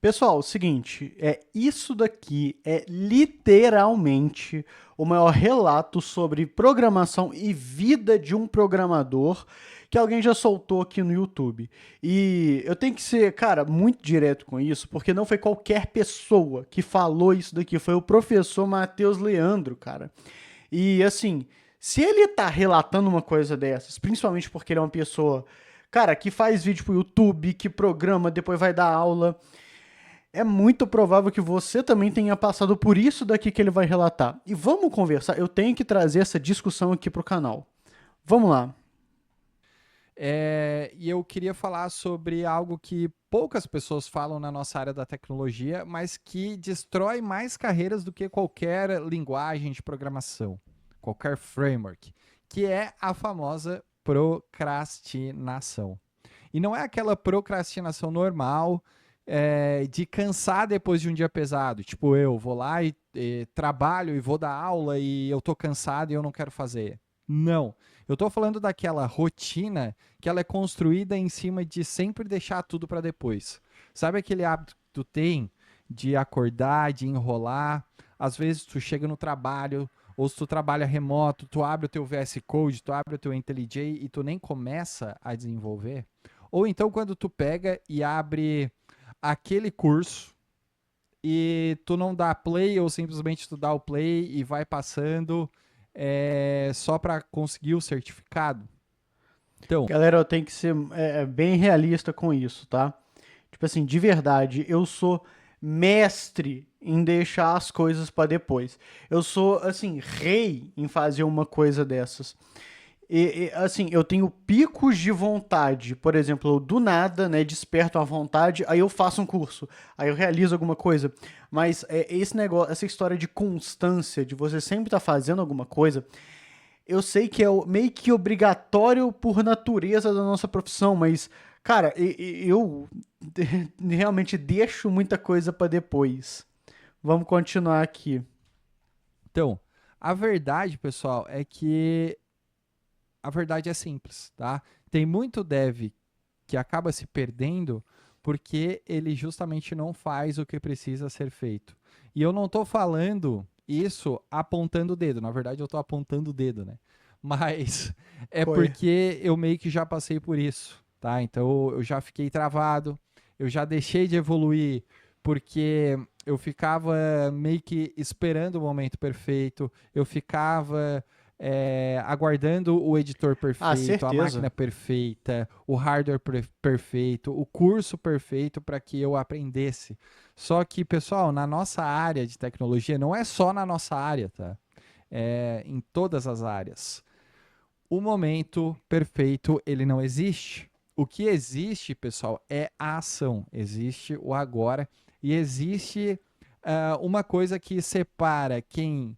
Pessoal, seguinte, isso daqui é literalmente o maior relato sobre programação e vida de um programador que alguém já soltou aqui no YouTube. E eu tenho que ser, cara, muito direto com isso, porque não foi qualquer pessoa que falou isso daqui, foi o professor Matheus Leandro, cara. E assim, se ele tá relatando uma coisa dessas, principalmente porque ele é uma pessoa, cara, que faz vídeo pro YouTube, que programa, depois vai dar aula, é muito provável que você também tenha passado por isso daqui que ele vai relatar. E vamos conversar, eu tenho que trazer essa discussão aqui pro canal. Vamos lá. E eu queria falar sobre algo que poucas pessoas falam na nossa área da tecnologia, mas que destrói mais carreiras do que qualquer linguagem de programação, qualquer framework, que é a famosa procrastinação. E não é aquela procrastinação normal de cansar depois de um dia pesado. Tipo, eu vou lá e trabalho e vou dar aula e eu tô cansado e eu não quero fazer. Não. Eu tô falando daquela rotina que ela é construída em cima de sempre deixar tudo para depois. Sabe aquele hábito que tu tem de acordar, de enrolar? Às vezes tu chega no trabalho, ou se tu trabalha remoto, tu abre o teu VS Code, tu abre o teu IntelliJ e tu nem começa a desenvolver. Ou então quando tu pega e abre aquele curso e tu não dá play ou simplesmente tu dá o play e vai passando só para conseguir o certificado. Então, Galera, eu tenho que ser bem realista com isso, tá? Tipo assim, de verdade, eu sou mestre em deixar as coisas pra depois. Eu sou, assim, rei em fazer uma coisa dessas. Assim, eu tenho picos de vontade. Por exemplo, eu do nada, né, desperto a vontade, aí eu faço um curso, aí eu realizo alguma coisa. Mas esse negócio, essa história de constância, de você sempre estar fazendo alguma coisa, eu sei que é meio que obrigatório por natureza da nossa profissão, mas, cara, eu realmente deixo muita coisa pra depois. Vamos continuar aqui. então, a verdade, pessoal, é que a verdade é simples, tá? Tem muito dev que acaba se perdendo porque ele justamente não faz o que precisa ser feito. E eu não estou falando isso apontando o dedo, na verdade eu estou apontando o dedo, né? Mas é Foi. porque eu meio que já passei por isso, tá? Então eu já fiquei travado, eu já deixei de evoluir porque eu ficava meio que esperando o momento perfeito, eu ficava aguardando o editor Ah, perfeito, a certeza. máquina perfeita, o hardware perfeito, o curso perfeito para que eu aprendesse. Só que, pessoal, na nossa área de tecnologia, não é só na nossa área, tá? É em todas as áreas. O momento perfeito, ele não existe. O que existe, pessoal, é a ação. Existe o agora e existe uma coisa que separa quem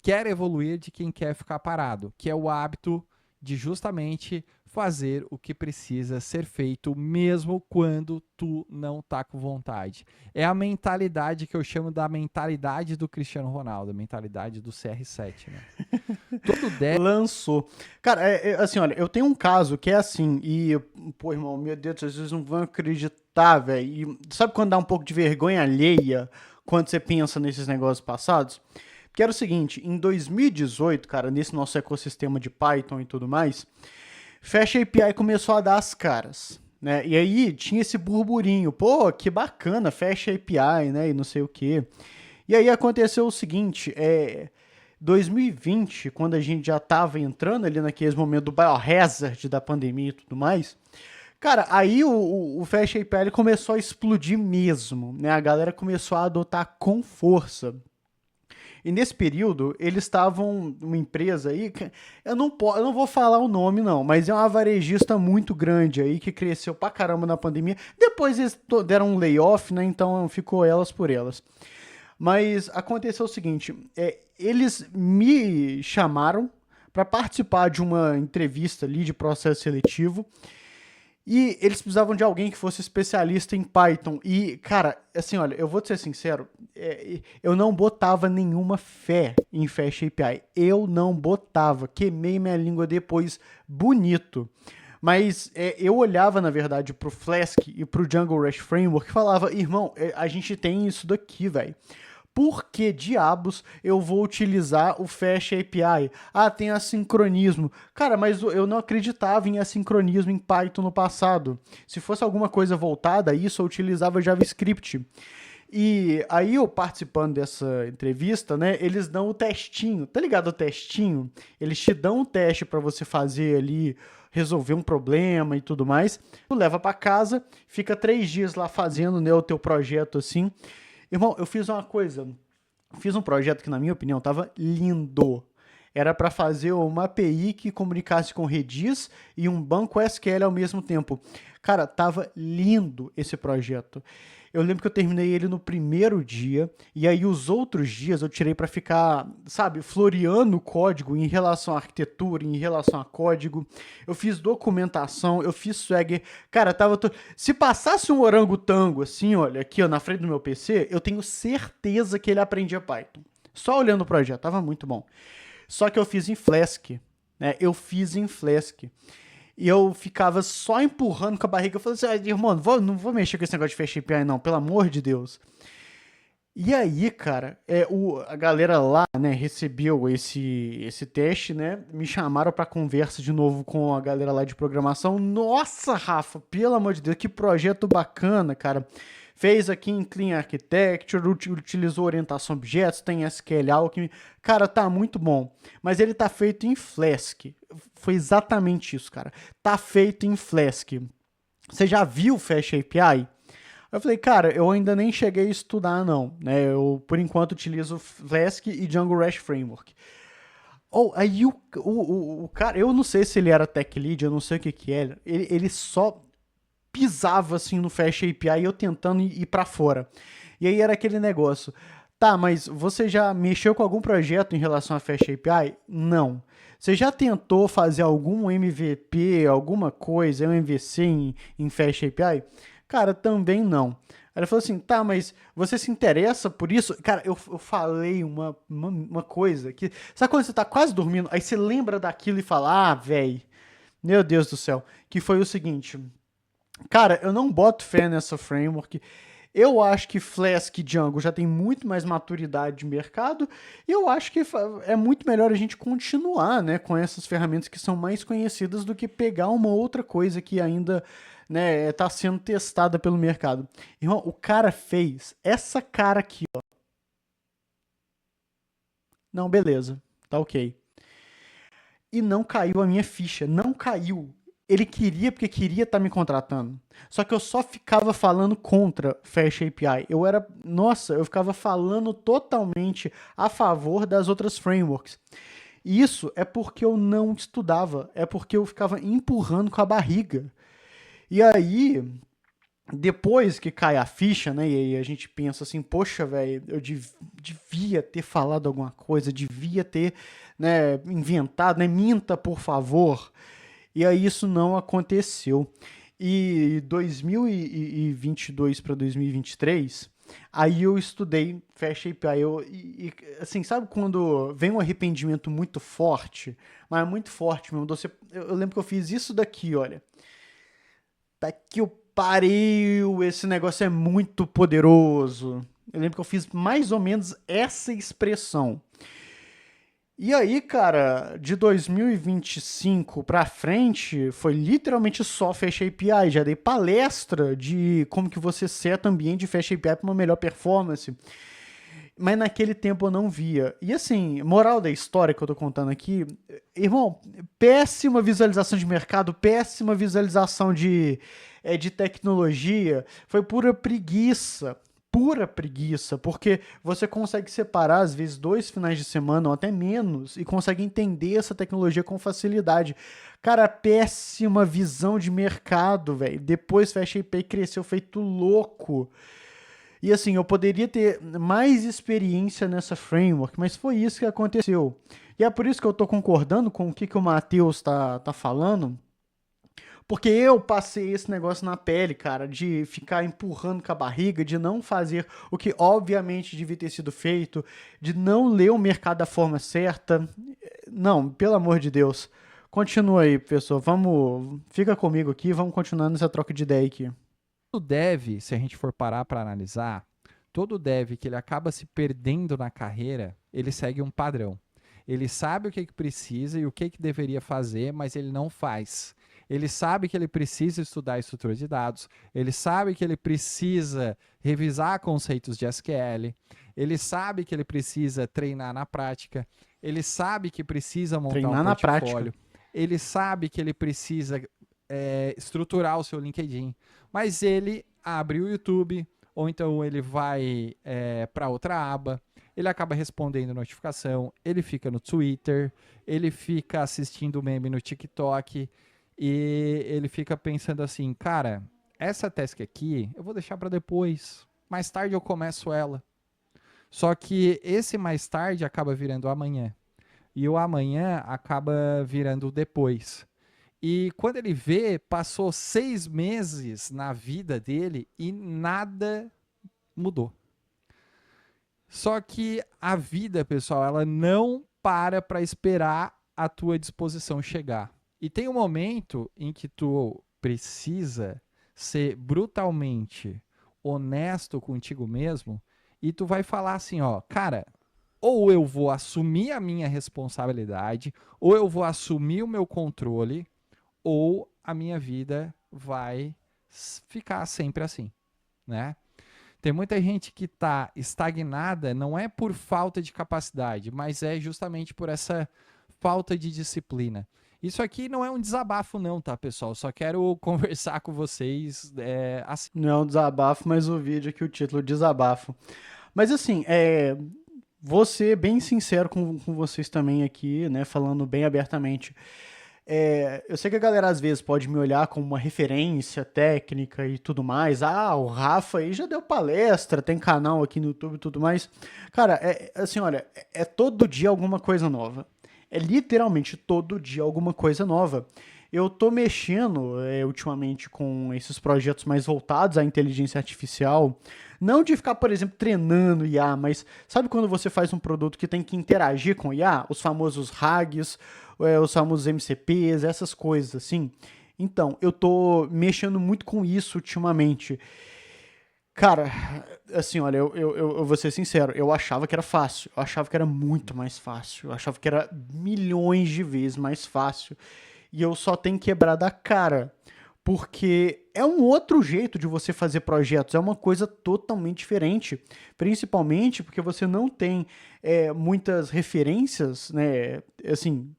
quer evoluir de quem quer ficar parado, que é o hábito de justamente fazer o que precisa ser feito mesmo quando tu não tá com vontade. É a mentalidade que eu chamo da mentalidade do Cristiano Ronaldo, a mentalidade do CR7, né? Todo dev. Lançou. Cara, assim, olha, eu tenho um caso que é assim, pô, irmão, meu Deus, vocês não vão acreditar, velho. E sabe quando dá um pouco de vergonha alheia quando você pensa nesses negócios passados? Que era o seguinte, em 2018, cara, nesse nosso ecossistema de Python e tudo mais, Fast API começou a dar as caras, né? E aí tinha esse burburinho, pô, que bacana, Fast API, né? E não sei o quê. E aí aconteceu o seguinte, 2020, quando a gente já tava entrando ali naqueles momentos do biohazard da pandemia e tudo mais, cara, aí o Fast API começou a explodir mesmo, né? A galera começou a adotar com força. E nesse período, eles estavam uma empresa aí, eu não vou falar o nome não, mas é uma varejista muito grande aí que cresceu pra caramba na pandemia. Depois eles deram um layoff, né? Então ficou elas por elas. Mas aconteceu o seguinte: eles me chamaram para participar de uma entrevista ali de processo seletivo e eles precisavam de alguém que fosse especialista em Python. E, cara, assim, olha, eu vou te ser sincero, eu não botava nenhuma fé em Fast API. Eu não botava. Queimei minha língua depois bonito. Mas eu olhava, na verdade, pro Flask e pro Django REST Framework e falava, irmão, a gente tem isso daqui, velho. Por que diabos eu vou utilizar o Fast API? Ah, tem assincronismo. Cara, mas eu não acreditava em assincronismo em Python no passado. Se fosse alguma coisa voltada a isso, eu utilizava JavaScript. E aí eu participando dessa entrevista, né, eles dão o testinho. Tá ligado o testinho? Eles te dão um teste para você fazer ali, resolver um problema e tudo mais. Tu leva para casa, fica 3 dias lá fazendo, né, o teu projeto assim. Irmão, eu fiz uma coisa. Fiz um projeto que, na minha opinião, tava lindo. Era para fazer uma API que comunicasse com Redis e um banco SQL ao mesmo tempo. Cara, tava lindo esse projeto. Eu lembro que eu terminei ele no primeiro dia, e aí os outros dias eu tirei para ficar, sabe, floreando o código em relação à arquitetura, em relação a código. Eu fiz documentação, eu fiz Swagger. Cara, tava. Se passasse um orangotango assim, olha, aqui ó, na frente do meu PC, eu tenho certeza que ele aprendia Python. Só olhando o projeto, tava muito bom. Só que eu fiz em Flask, né? Eu fiz em Flask. E eu ficava só empurrando com a barriga. Eu falei assim, irmão, não vou mexer com esse negócio de Fast API não, pelo amor de Deus. E aí, cara, a galera lá, né, recebeu esse teste, né, me chamaram pra conversa de novo com a galera lá de programação. Nossa, Rafa, pelo amor de Deus, que projeto bacana, cara. Fez aqui em Clean Architecture, utilizou orientação a objetos, tem SQL Alchemy. Cara, tá muito bom. Mas ele tá feito em Flask. Foi exatamente isso, cara. Tá feito em Flask. Você já viu o Fast API? Eu falei, cara, eu ainda nem cheguei a estudar, não. Né? Eu, por enquanto, utilizo Flask e Django REST Framework. Aí o cara, eu não sei se ele era tech lead, eu não sei o que era. Ele só pisava assim no Fast API e eu tentando ir para fora. E aí era aquele negócio. Tá, mas você já mexeu com algum projeto em relação a Fast API? Não. Você já tentou fazer algum MVP, alguma coisa, um MVC em Fast API? Cara, também não. Aí ele falou assim, tá, mas você se interessa por isso? Cara, eu falei uma coisa que... Sabe quando você tá quase dormindo, aí você lembra daquilo e fala, ah, velho, meu Deus do céu. Que foi o seguinte... Cara, eu não boto fé nessa framework. Eu acho que Flask e Django já tem muito mais maturidade de mercado e eu acho que é muito melhor a gente continuar, né, com essas ferramentas que são mais conhecidas do que pegar uma outra coisa que ainda, né, está sendo testada pelo mercado. Irmão, o cara fez essa cara aqui, ó. Não, beleza, tá ok. E não caiu a minha ficha, não caiu. Ele queria porque queria estar me contratando. Só que eu só ficava falando contra Fast API. Eu ficava falando totalmente a favor das outras frameworks. E isso é porque eu não estudava, é porque eu ficava empurrando com a barriga. E aí, depois que cai a ficha, né, e aí a gente pensa assim, poxa, velho, eu devia ter falado alguma coisa, devia ter, né, inventado, né, minta, por favor. E aí isso não aconteceu. E 2022 para 2023, aí eu estudei Fast API. Assim, sabe quando vem um arrependimento muito forte? Mas é muito forte mesmo. Eu lembro que eu fiz isso daqui, olha. Tá que eu pariu, esse negócio é muito poderoso. Eu lembro que eu fiz mais ou menos essa expressão. E aí, cara, de 2025 pra frente, foi literalmente só Fast API. Já dei palestra de como que você seta ambiente de Fast API para uma melhor performance. Mas naquele tempo eu não via. E assim, moral da história que eu tô contando aqui, irmão, péssima visualização de mercado, péssima visualização de tecnologia, foi pura preguiça, porque você consegue separar, às vezes, 2 finais de semana ou até menos e consegue entender essa tecnologia com facilidade. Cara, péssima visão de mercado, velho. Depois Fast API cresceu feito louco. E assim, eu poderia ter mais experiência nessa framework, mas foi isso que aconteceu. E é por isso que eu tô concordando com o que o Matheus tá falando, porque eu passei esse negócio na pele, cara, de ficar empurrando com a barriga, de não fazer o que obviamente devia ter sido feito, de não ler o mercado da forma certa. Não, pelo amor de Deus. Continua aí, professor. Fica comigo aqui, vamos continuar nessa troca de ideia aqui. Todo dev, se a gente for parar para analisar, todo dev que ele acaba se perdendo na carreira, ele segue um padrão. Ele sabe o que precisa e o que deveria fazer, mas ele não faz. Ele sabe que ele precisa estudar a estrutura de dados, ele sabe que ele precisa revisar conceitos de SQL, ele sabe que ele precisa treinar na prática, ele sabe que precisa montar Treinar um na portfólio, prática. ele sabe que ele precisa estruturar o seu LinkedIn, mas ele abre o YouTube, ou então ele vai para outra aba, ele acaba respondendo notificação, ele fica no Twitter, ele fica assistindo meme no TikTok e ele fica pensando assim, cara, essa task aqui eu vou deixar para depois, mais tarde eu começo ela. Só que esse mais tarde acaba virando amanhã e o amanhã acaba virando depois. E quando ele vê, passou 6 meses na vida dele e nada mudou. Só que a vida, pessoal, ela não para esperar a tua disposição chegar. E tem um momento em que tu precisa ser brutalmente honesto contigo mesmo e tu vai falar assim, ó, cara, ou eu vou assumir a minha responsabilidade, ou eu vou assumir o meu controle, ou a minha vida vai ficar sempre assim, né? Tem muita gente que está estagnada, não é por falta de capacidade, mas é justamente por essa falta de disciplina. Isso aqui não é um desabafo não, tá, pessoal? Só quero conversar com vocês assim. Não é um desabafo, mas o vídeo aqui, o título, desabafo. Mas assim, vou ser bem sincero com vocês também aqui, né, falando bem abertamente. Eu sei que a galera às vezes pode me olhar como uma referência técnica e tudo mais. Ah, o Rafa aí já deu palestra, tem canal aqui no YouTube e tudo mais. Cara, assim, olha, é todo dia alguma coisa nova. É literalmente todo dia alguma coisa nova. Eu tô mexendo ultimamente com esses projetos mais voltados à inteligência artificial. Não de ficar, por exemplo, treinando IA, mas sabe quando você faz um produto que tem que interagir com IA? Os famosos RAGs, os famosos MCPs, essas coisas assim. Então, eu tô mexendo muito com isso ultimamente. Cara, assim, olha, eu vou ser sincero, eu achava que era fácil, eu achava que era muito mais fácil, eu achava que era milhões de vezes mais fácil, e eu só tenho quebrado a cara, porque é um outro jeito de você fazer projetos, é uma coisa totalmente diferente, principalmente porque você não tem muitas referências, né, assim,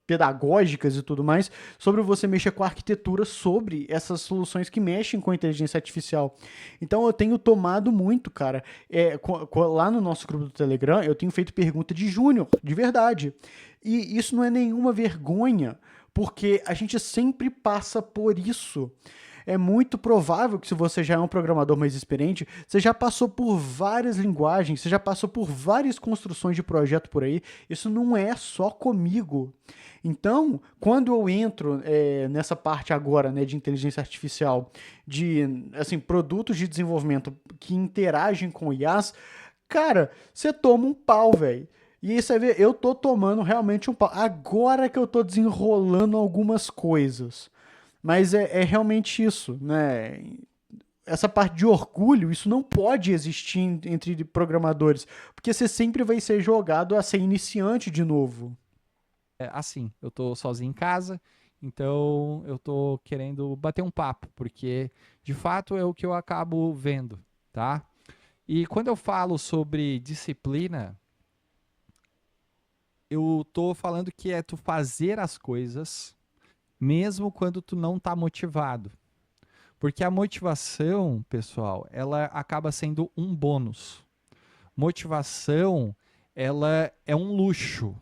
pedagógicas e tudo mais, sobre você mexer com a arquitetura, sobre essas soluções que mexem com a inteligência artificial. Então eu tenho tomado muito, cara. Lá no nosso grupo do Telegram, eu tenho feito pergunta de júnior, de verdade. E isso não é nenhuma vergonha, porque a gente sempre passa por isso. É muito provável que se você já é um programador mais experiente, você já passou por várias linguagens, você já passou por várias construções de projeto por aí. Isso não é só comigo. Então, quando eu entro nessa parte agora, né, de inteligência artificial, de assim, produtos de desenvolvimento que interagem com IAs, cara, você toma um pau, velho. E aí você vê, eu tô tomando realmente um pau. Agora que eu tô desenrolando algumas coisas. Mas é realmente isso, né? Essa parte de orgulho, isso não pode existir entre programadores, porque você sempre vai ser jogado a ser iniciante de novo. Assim, eu tô sozinho em casa, então eu tô querendo bater um papo, porque de fato é o que eu acabo vendo, tá? E quando eu falo sobre disciplina, eu tô falando que é tu fazer as coisas mesmo quando tu não tá motivado. Porque a motivação, pessoal, ela acaba sendo um bônus. Motivação, ela é um luxo.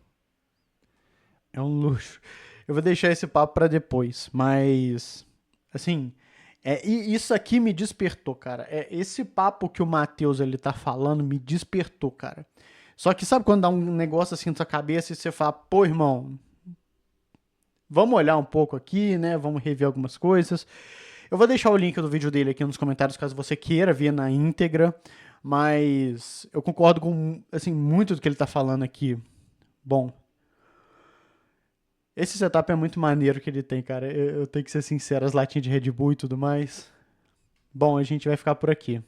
É um luxo. Eu vou deixar esse papo pra depois, mas assim, e isso aqui me despertou, cara. Esse papo que o Matheus ele tá falando me despertou, cara. Só que sabe quando dá um negócio assim na sua cabeça e você fala, pô, irmão, vamos olhar um pouco aqui, né? Vamos rever algumas coisas. Eu vou deixar o link do vídeo dele aqui nos comentários caso você queira ver na íntegra, mas eu concordo com assim muito do que ele tá falando aqui. Bom, Esse setup é muito maneiro que ele tem, cara. Eu tenho que ser sincero, as latinhas de Red Bull e tudo mais. Bom, a gente vai ficar por aqui.